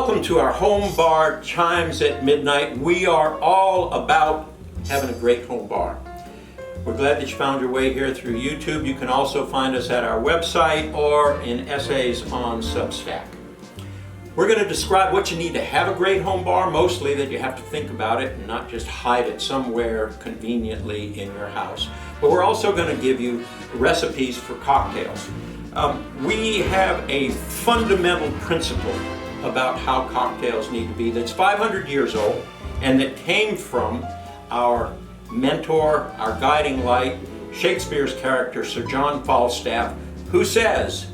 Welcome to our home bar, Chimes at Midnight. We are all about having a great home bar. We're glad that you found your way here through YouTube. You can also find us at our website or in essays on Substack. We're going to describe what you need to have a great home bar, mostly that you have to think about it and not just hide it somewhere conveniently in your house. But we're also going to give you recipes for cocktails. We have a fundamental principle about how cocktails need to be that's 500 years old and that came from our mentor, our guiding light, Shakespeare's character, Sir John Falstaff, who says,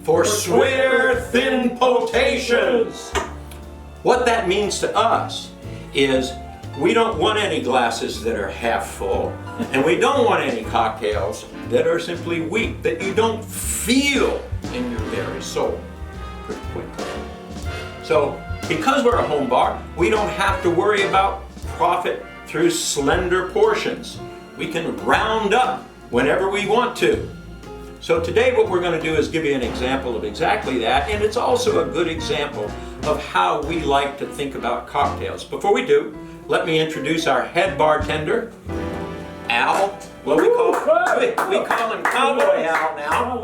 "Forswear thin potations." What that means to us is we don't want any glasses that are half full, and we don't want any cocktails that are simply weak, that you don't feel in your very soul pretty quickly. So, because we're a home bar, we don't have to worry about profit through slender portions. We can round up whenever we want to. So today what we're going to do is give you an example of exactly that, and it's also a good example of how we like to think about cocktails. Before we do, let me introduce our head bartender, Al. Well, we call him Cowboy Al now.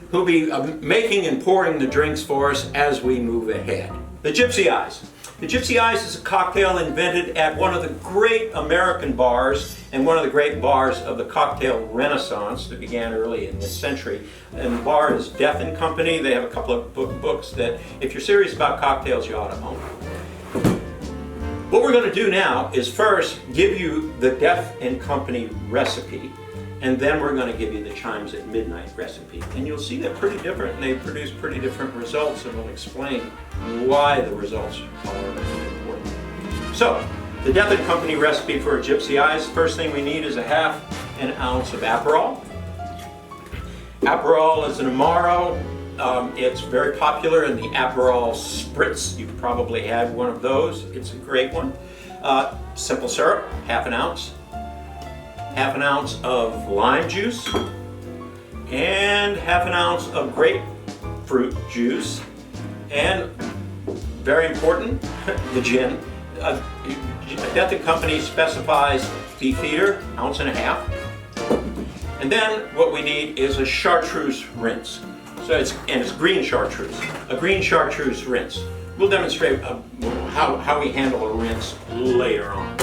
Who'll be making and pouring the drinks for us as we move ahead. The Gypsy Eyes. The Gypsy Eyes is a cocktail invented at one of the great American bars and one of the great bars of the cocktail renaissance that began early in this century. And the bar is Death and Company. They have a couple of books that, if you're serious about cocktails, you ought to own. What we're going to do now is first give you the Death and Company recipe, and then we're going to give you the Chimes at Midnight recipe. And you'll see they're pretty different, and they produce pretty different results, and we'll explain why the results are important. So, the Death and Company recipe for a Gypsy Eyes. First thing we need is a half an ounce of Aperol. Aperol is an Amaro. It's very popular in the Aperol Spritz. You've probably had one of those. It's a great one. Simple syrup, half an ounce. Half an ounce of lime juice. And half an ounce of grapefruit juice. And, very important, the gin. Death and Company specifies beefeater, ounce and a half. And then what we need is a chartreuse rinse. So it's green chartreuse, a green chartreuse rinse. We'll demonstrate how we handle a rinse later on.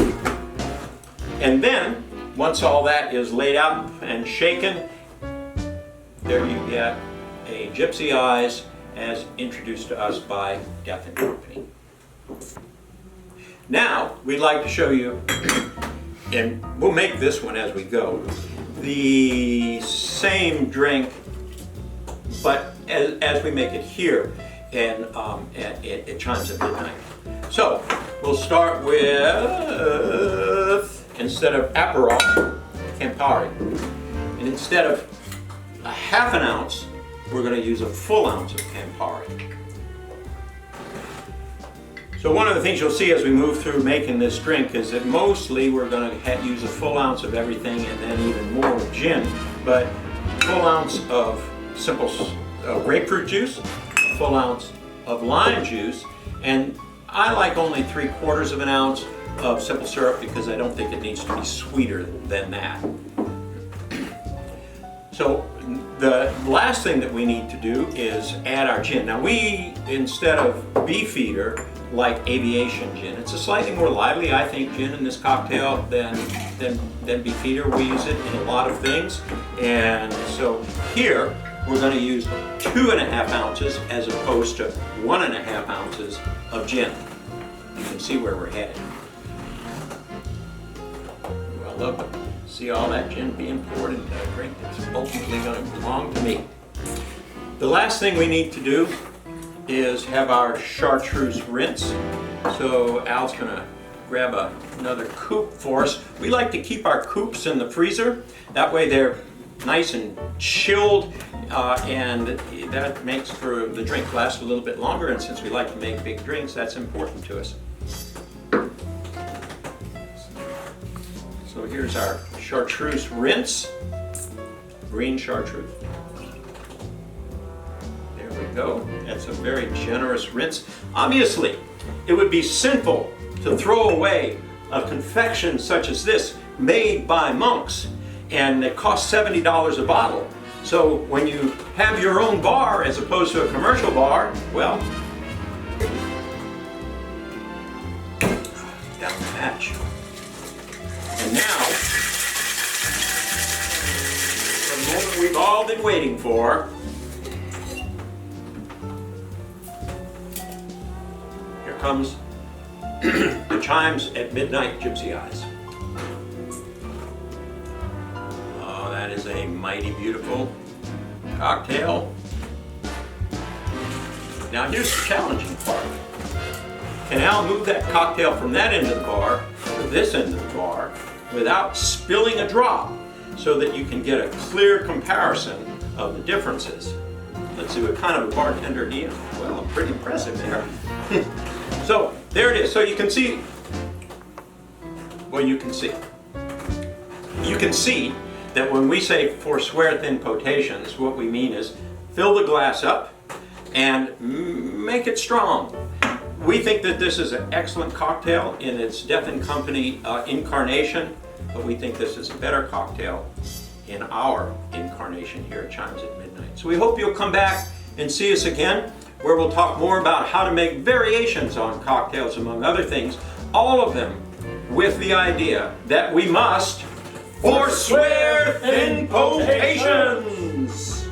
And then, once all that is laid out and shaken, there you get a Gypsy Eyes as introduced to us by Death and Company. Now, we'd like to show you, and we'll make this one as we go, the same drink, but as we make it here and at Chimes at Midnight. So, we'll start with, instead of Aperol, Campari. And instead of a half an ounce, we're going to use a full ounce of Campari. So one of the things you'll see as we move through making this drink is that mostly we're going to use a full ounce of everything and then even more of gin, but full ounce of simple grapefruit juice, a full ounce of lime juice, and I like only 3/4 of an ounce of simple syrup because I don't think it needs to be sweeter than that. So the last thing that we need to do is add our gin. Now we, instead of Beefeater, like Aviation gin. It's a slightly more lively, I think, gin in this cocktail than Beefeater. We use it in a lot of things. And so here, we're going to use 2.5 ounces as opposed to 1.5 ounces of gin. You can see where we're headed. Well, look, see all that gin being poured into a drink that's ultimately going to belong to me. The last thing we need to do is have our chartreuse rinse. So Al's going to grab another coupe for us. We like to keep our coupes in the freezer. That way they're nice and chilled, and that makes for the drink last a little bit longer, and since we like to make big drinks, that's important to us. So here's our chartreuse rinse, green chartreuse. There we go. That's a very generous rinse. Obviously, it would be sinful to throw away a confection such as this made by monks, and it costs $70 a bottle. So when you have your own bar as opposed to a commercial bar, well, down the hatch. And now, the moment we've all been waiting for. Here comes the Chimes at Midnight Gypsy Eyes. Oh, that is a mighty beautiful cocktail. Now here's the challenging part. Can Al move that cocktail from that end of the bar to this end of the bar without spilling a drop so that you can get a clear comparison of the differences? Let's see what kind of a bartender he is. Well, pretty impressive there. So there it is. So you can see, well, you can see that when we say forsweareth in potations, what we mean is fill the glass up and make it strong. We think that this is an excellent cocktail in its Death and Company incarnation, but we think this is a better cocktail in our incarnation here at Chimes at Midnight. So we hope you'll come back and see us again, where we'll talk more about how to make variations on cocktails, among other things, all of them with the idea that we must forswear thin potations.